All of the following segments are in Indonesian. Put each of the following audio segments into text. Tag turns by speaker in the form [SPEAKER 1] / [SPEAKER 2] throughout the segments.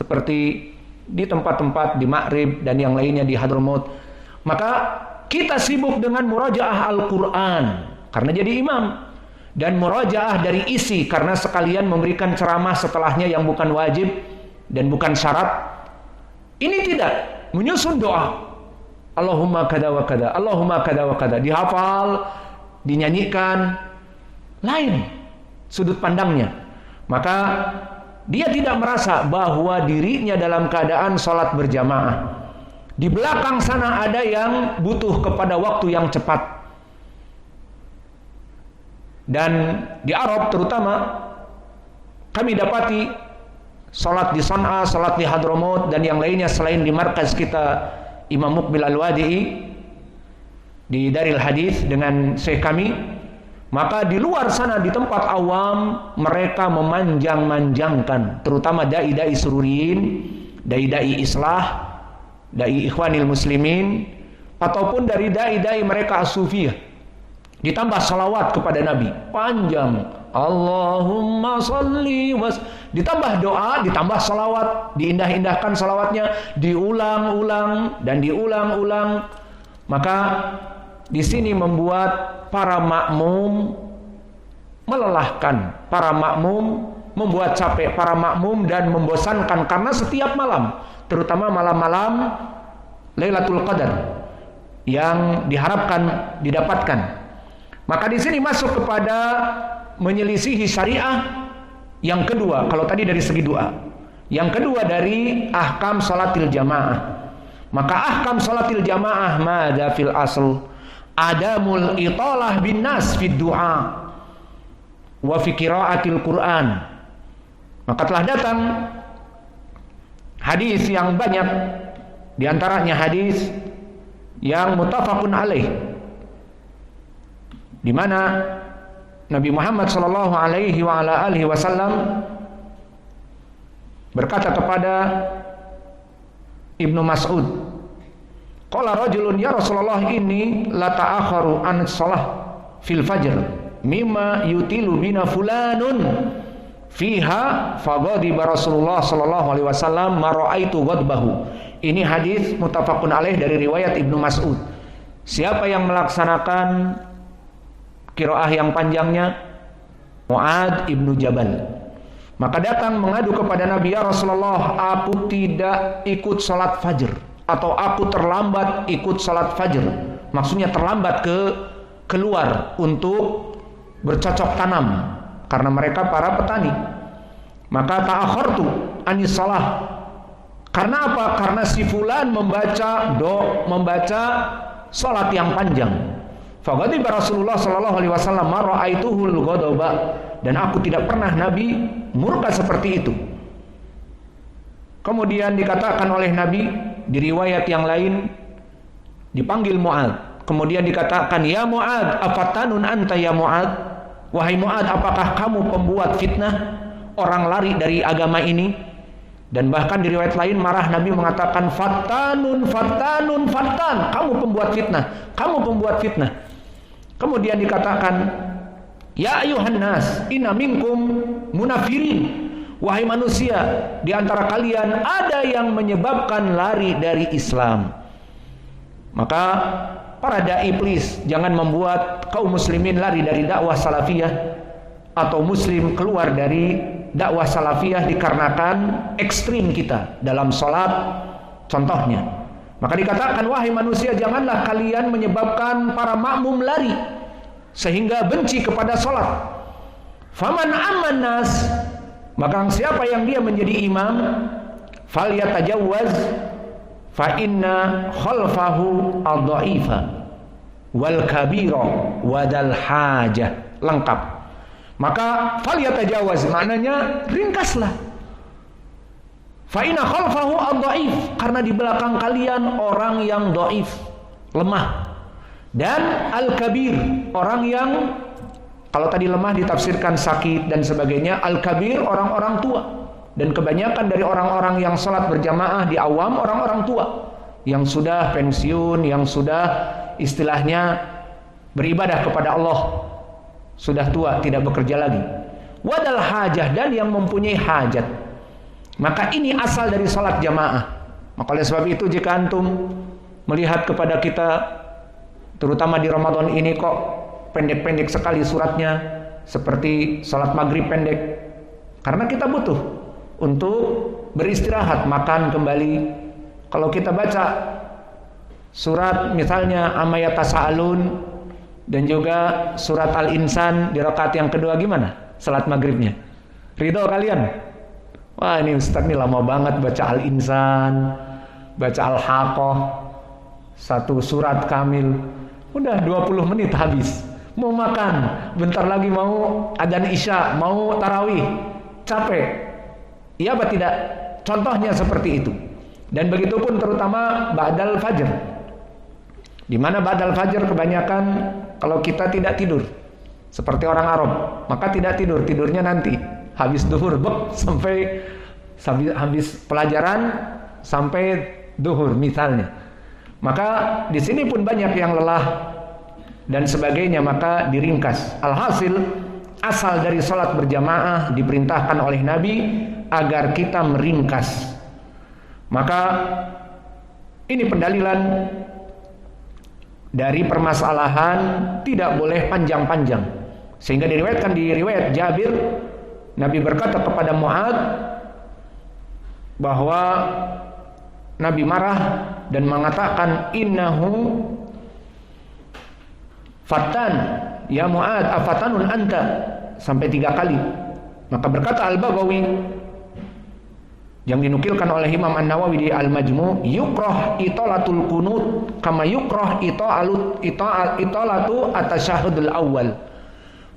[SPEAKER 1] seperti di tempat-tempat di Ma'rib dan yang lainnya di Hadramaut. Maka kita sibuk dengan murajaah Al-Quran karena jadi imam, dan murajaah dari isi karena sekalian memberikan ceramah setelahnya yang bukan wajib dan bukan syarat. Ini tidak menyusun doa Allahumma kada wa kada, Allahumma kada wa kada, dihafal, dinyanyikan, lain sudut pandangnya. Maka dia tidak merasa bahwa dirinya dalam keadaan sholat berjamaah. Di belakang sana ada yang butuh kepada waktu yang cepat. Dan di Arab terutama kami dapati sholat di San'a, sholat di Hadramaut dan yang lainnya selain di markas kita Imam Muqbil Al-Wadi'i di Daril Hadis dengan syekh kami, maka di luar sana di tempat awam mereka memanjang-manjangkan, terutama dai-dai sururiin, dai-dai islah, dai ikhwanil muslimin, ataupun dari dai-dai mereka as-sufiyah, ditambah salawat kepada Nabi panjang, Allahumma salli was, ditambah doa, ditambah salawat, diindah-indahkan salawatnya, diulang-ulang dan diulang-ulang. Maka di sini membuat para makmum melelahkan, para makmum membuat capek para makmum dan membosankan, karena setiap malam, terutama malam-malam Lailatul Qadar yang diharapkan didapatkan. Maka di sini masuk kepada menyelisihi syariah yang kedua, kalau tadi dari segi doa. Yang kedua dari ahkam salatil jamaah. Maka ahkam salatil jamaah madza fil asl adamul italah bin nas fid du'a wa fi qiraatil Qur'an. Maka telah datang hadis yang banyak, di antaranya hadis yang muttafaqun alaih, di mana Nabi Muhammad sallallahu alaihi wa ala alihi wasallam berkata kepada Ibnu Mas'ud, qala rajulun ya Rasulullah inni la ta'akharu an shalah fil fajr mimma yutilu bina fulanun fiha faghadiba Rasulullah sallallahu alaihi wasallam ma raaitu ghadbahu. Ini hadis muttafaqun alaih dari riwayat Ibnu Mas'ud. Siapa yang melaksanakan qiraah yang panjangnya? Mu'ad ibnu Jabal. Maka datang mengadu kepada Nabi, ya Rasulullah, aku tidak ikut salat fajr, atau aku terlambat ikut salat fajr. Maksudnya terlambat keluar untuk bercocok tanam, karena mereka para petani. Maka ta'akhartu anis salah. Karena apa? Karena si fulan membaca salat yang panjang. Faghadiba Rasulullah sallallahu alaihi wasallam ma ra'aituhul ghadaba, dan aku tidak pernah Nabi murka seperti itu. Kemudian dikatakan oleh Nabi di riwayat yang lain, dipanggil Mu'ad. Kemudian dikatakan, ya Mu'ad, afatanun anta ya Mu'ad? Wahai Mu'ad, apakah kamu pembuat fitnah, orang lari dari agama ini? Dan bahkan di riwayat lain marah Nabi mengatakan, fattanun, kamu pembuat fitnah, kamu pembuat fitnah. Kemudian dikatakan, ya ayuhan nas, inna minkum munafirin. Wahai manusia, di antara kalian ada yang menyebabkan lari dari Islam. Maka para dai, please, jangan membuat kaum muslimin lari dari dakwah salafiyah, atau muslim keluar dari dakwah salafiyah dikarenakan ekstrim kita dalam sholat contohnya. Maka dikatakan, wahai manusia, janganlah kalian menyebabkan para makmum lari sehingga benci kepada sholat. Faman amman nas, maka siapa yang dia menjadi imam, falyatajawwaz fa inna khalfahu ad-dha'ifa wal kabira wadal hajah. Lengkap. Maka falyatajawwaz maknanya ringkaslah. Fa inna khalfahu ad-dha'if, karena di belakang kalian orang yang dhaif, lemah. Dan al-kabir, orang yang, kalau tadi lemah ditafsirkan sakit dan sebagainya, al-kabir orang-orang tua. Dan kebanyakan dari orang-orang yang salat berjamaah di awam orang-orang tua yang sudah pensiun, yang sudah istilahnya beribadah kepada Allah, sudah tua, tidak bekerja lagi. Wadal hajah, dan yang mempunyai hajat. Maka ini asal dari salat jamaah. Maka oleh sebab itu jika antum melihat kepada kita, terutama di Ramadan ini kok pendek-pendek sekali suratnya, seperti salat maghrib pendek, karena kita butuh untuk beristirahat, makan kembali. Kalau kita baca surat misalnya Amma Yatasaalun dan juga surat Al-Insan di rakaat yang kedua, gimana salat maghribnya? Ridho kalian? Wah, ini Ustaz nih lama banget baca Al-Insan, baca Al-Haqqah, satu surat kamil, udah 20 menit habis. Mau makan, bentar lagi mau adzan Isya, mau tarawih, capek. Iya apa tidak? Contohnya seperti itu. Dan begitu pun terutama ba'dal fajr. Di mana ba'dal fajr kebanyakan kalau kita tidak tidur seperti orang Arab, maka tidak tidur, tidurnya nanti habis duhur sampai habis pelajaran sampai duhur misalnya. Maka di sini pun banyak yang lelah dan sebagainya, maka diringkas. Alhasil asal dari salat berjamaah diperintahkan oleh Nabi agar kita meringkas. Maka ini pendalilan dari permasalahan tidak boleh panjang-panjang. Sehingga diriwayatkan di riwayat Jabir, Nabi berkata kepada Mu'ad bahwa Nabi marah dan mengatakan, innahu fatan ya Mu'ad afatanun anta, sampai 3 kali. Maka berkata Al-Baghawi yang dinukilkan oleh Imam An-Nawawi di Al-Majmu', yukrah itolatul qunut kama yukrah itolatu atasyahudul awal.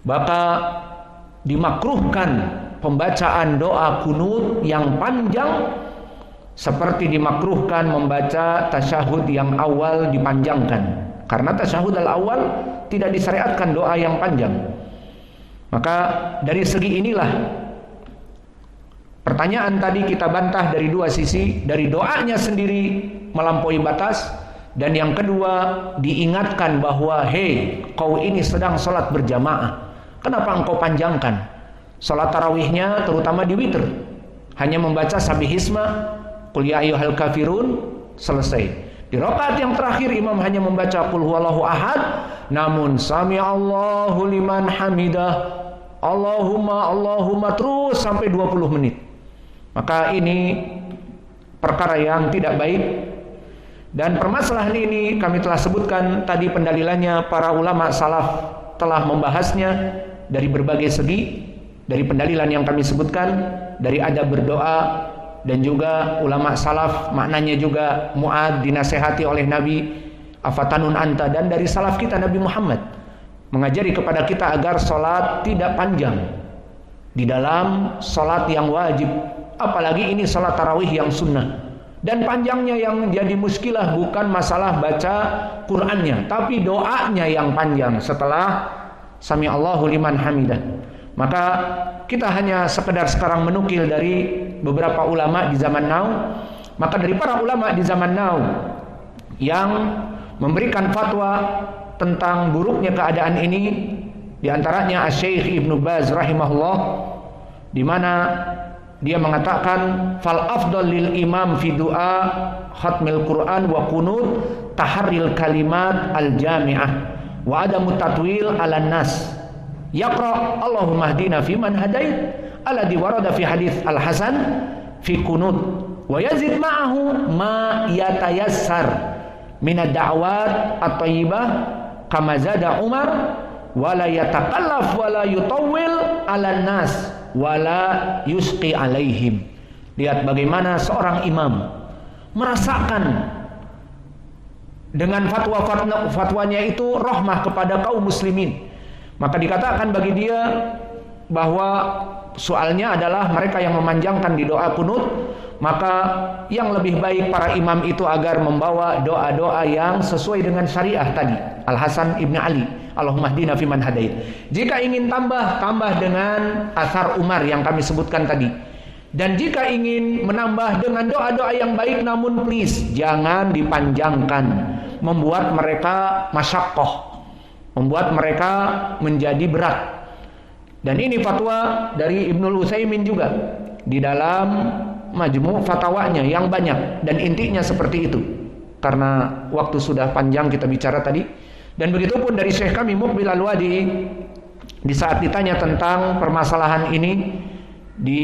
[SPEAKER 1] Maka dimakruhkan pembacaan doa kunut yang panjang seperti dimakruhkan membaca tasyahud yang awal dipanjangkan. Karena tasyahud al-awal tidak disyariatkan doa yang panjang. Maka dari segi inilah pertanyaan tadi kita bantah dari 2 sisi. Dari doanya sendiri melampaui batas, dan yang kedua diingatkan bahwa hei, kau ini sedang sholat berjamaah, kenapa engkau panjangkan? Sholat tarawihnya terutama di witir hanya membaca sabihisma, qul ya ayyuhal kafirun, selesai. Di rakaat yang terakhir imam hanya membaca qul huwallahu ahad, namun sami'allahu liman hamidah, Allahumma terus sampai 20 menit. Maka ini perkara yang tidak baik. Dan permasalahan ini kami telah sebutkan tadi pendalilannya, para ulama salaf telah membahasnya dari berbagai segi, dari pendalilan yang kami sebutkan, dari adab berdoa, dan juga ulama salaf maknanya juga Mu'ad dinasehati oleh Nabi, afatanun anta, dan dari salaf kita Nabi Muhammad mengajari kepada kita agar sholat tidak panjang di dalam sholat yang wajib, apalagi ini sholat tarawih yang sunnah. Dan panjangnya yang jadi muskilah bukan masalah baca Qur'annya, tapi doanya yang panjang setelah sami Allahu liman hamidah. Maka kita hanya sekedar sekarang menukil dari beberapa ulama di zaman now. Maka dari para ulama di zaman now yang memberikan fatwa tentang buruknya keadaan ini, di antaranya Asy-Syaikh Ibnu Baz rahimahullah, di mana dia mengatakan fal afdal lil imam fi du'a khatmil Quran wa qunut taharril kalimat al jami'ah wa adamu tatwil ala nas. Yaqra Allahumma hdina fi man hadait alladhi warada fi hadits al-Hasan fi qunut wa yazid ma'ahu ma yatayassar min ad-da'awat at-thayyibah kama zada Umar wa la yatakallaf wa la yutawwil 'alan nas wa la yusqi 'alaihim. Lihat bagaimana seorang imam merasakan dengan fatwanya itu rahmah kepada kaum muslimin. Maka dikatakan bagi dia bahwa soalnya adalah mereka yang memanjangkan di doa kunut, maka yang lebih baik para imam itu agar membawa doa-doa yang sesuai dengan syariah tadi. Al-Hasan Ibn Ali, Allahumma hdina fiman hadait. Jika ingin tambah dengan asar Umar yang kami sebutkan tadi. Dan jika ingin menambah dengan doa-doa yang baik, namun please jangan dipanjangkan, membuat mereka masyaqqah, membuat mereka menjadi berat. Dan ini fatwa dari Ibnul Utsaimin juga di dalam majmu' fatwanya yang banyak, dan intinya seperti itu. Karena waktu sudah panjang kita bicara tadi. Dan begitu pun dari Syekh kami Muqbil Al-Wadi, di saat ditanya tentang permasalahan ini di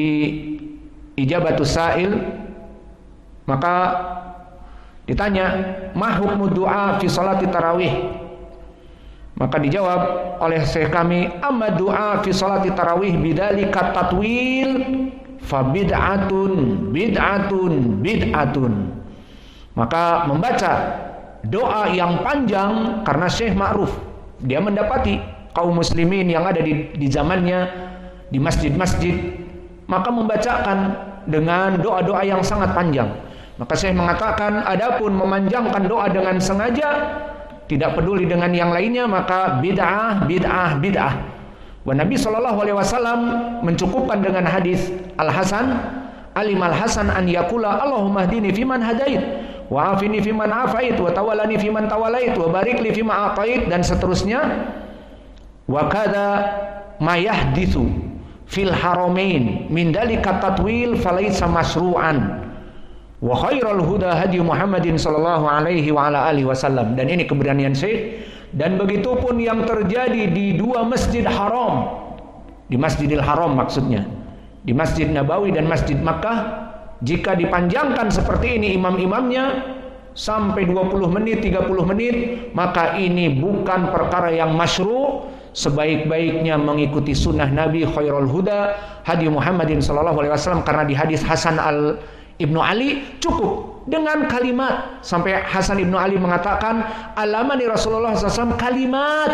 [SPEAKER 1] Ijabatus Sa'il, maka ditanya, ma hukmu du'a fi salati tarawih? Maka dijawab oleh Syekh kami, amma du'a fi salati tarawih bidzalika tatwil fa bid'atun. Maka membaca doa yang panjang, karena Syekh ma'ruf, dia mendapati kaum muslimin yang ada di zamannya di masjid-masjid, maka membacakan dengan doa-doa yang sangat panjang. Maka Syekh mengatakan, adapun memanjangkan doa dengan sengaja, tidak peduli dengan yang lainnya, maka bid'ah. Wa Nabi SAW mencukupkan dengan hadis Al-Hasan, alimal Hasan an yakula Allahumma hdini fiman hadait, wa afini fiman afait, wa tawallani fiman tawalait, wa barik li fima atait, dan seterusnya. Wa kadza ma yahditsu fil haramain min dalika tatwil falaysa masru'an. Wa khairul huda hadi Muhammadin sallallahu alaihi wa ala alihi wasallam. Dan ini keberanian Syekh. Dan begitu pun yang terjadi di dua masjid haram, di Masjidil Haram maksudnya, di Masjid Nabawi dan Masjid Makkah, jika dipanjangkan seperti ini imam-imamnya sampai 20 menit, 30 menit, maka ini bukan perkara yang masyru'. Sebaik-baiknya mengikuti sunnah Nabi, khairul huda hadi Muhammadin sallallahu alaihi wasallam. Karena di hadis Hasan Ibnu Ali cukup dengan kalimat, sampai Hasan Ibnu Ali mengatakan, alamani Rasulullah SAW kalimat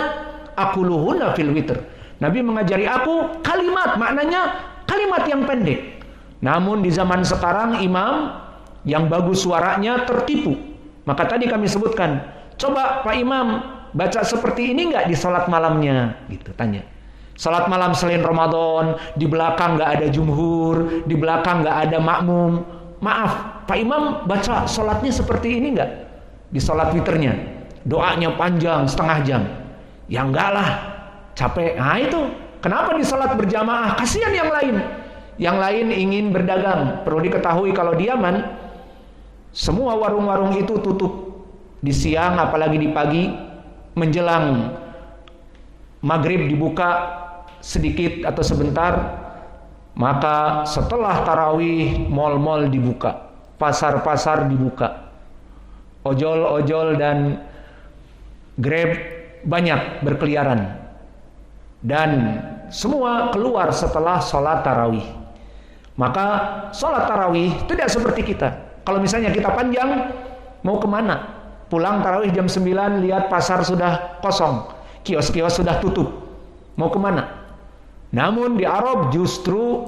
[SPEAKER 1] aquluhunna fil witr. Nabi mengajari aku kalimat, maknanya kalimat yang pendek. Namun di zaman sekarang imam yang bagus suaranya tertipu. Maka tadi kami sebutkan, coba Pak Imam baca seperti ini enggak di salat malamnya, gitu tanya. Salat malam selain Ramadan, di belakang enggak ada jumhur, di belakang enggak ada makmum. Maaf, Pak Imam baca salatnya seperti ini enggak? Di salat witirnya, doanya panjang setengah jam. Ya enggak lah, capek. Nah itu, kenapa di salat berjamaah? Kasihan yang lain. Yang lain ingin berdagang. Perlu diketahui kalau di Yaman, semua warung-warung itu tutup di siang, apalagi di pagi. Menjelang maghrib dibuka sedikit atau sebentar. Maka setelah tarawih, mal-mal dibuka, pasar-pasar dibuka, ojol-ojol dan Grab banyak berkeliaran, dan semua keluar setelah sholat tarawih. Maka sholat tarawih tidak seperti kita. Kalau misalnya kita panjang, mau kemana? Pulang tarawih jam 9, lihat pasar sudah kosong, kios-kios sudah tutup, mau kemana? Namun di Arab justru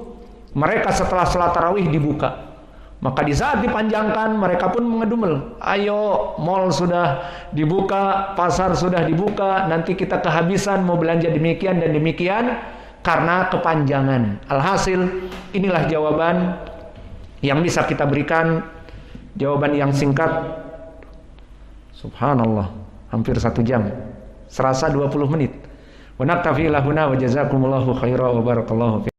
[SPEAKER 1] mereka setelah salat tarawih dibuka. Maka di saat dipanjangkan mereka pun mengedumel, ayo mal sudah dibuka, pasar sudah dibuka, nanti kita kehabisan mau belanja demikian dan demikian karena kepanjangan. Alhasil inilah jawaban yang bisa kita berikan, jawaban yang singkat. Subhanallah, hampir 1 jam, serasa 20 menit. Wa naktafi lahuna wa jazakumullahu khairan wa barakallahu fiikum.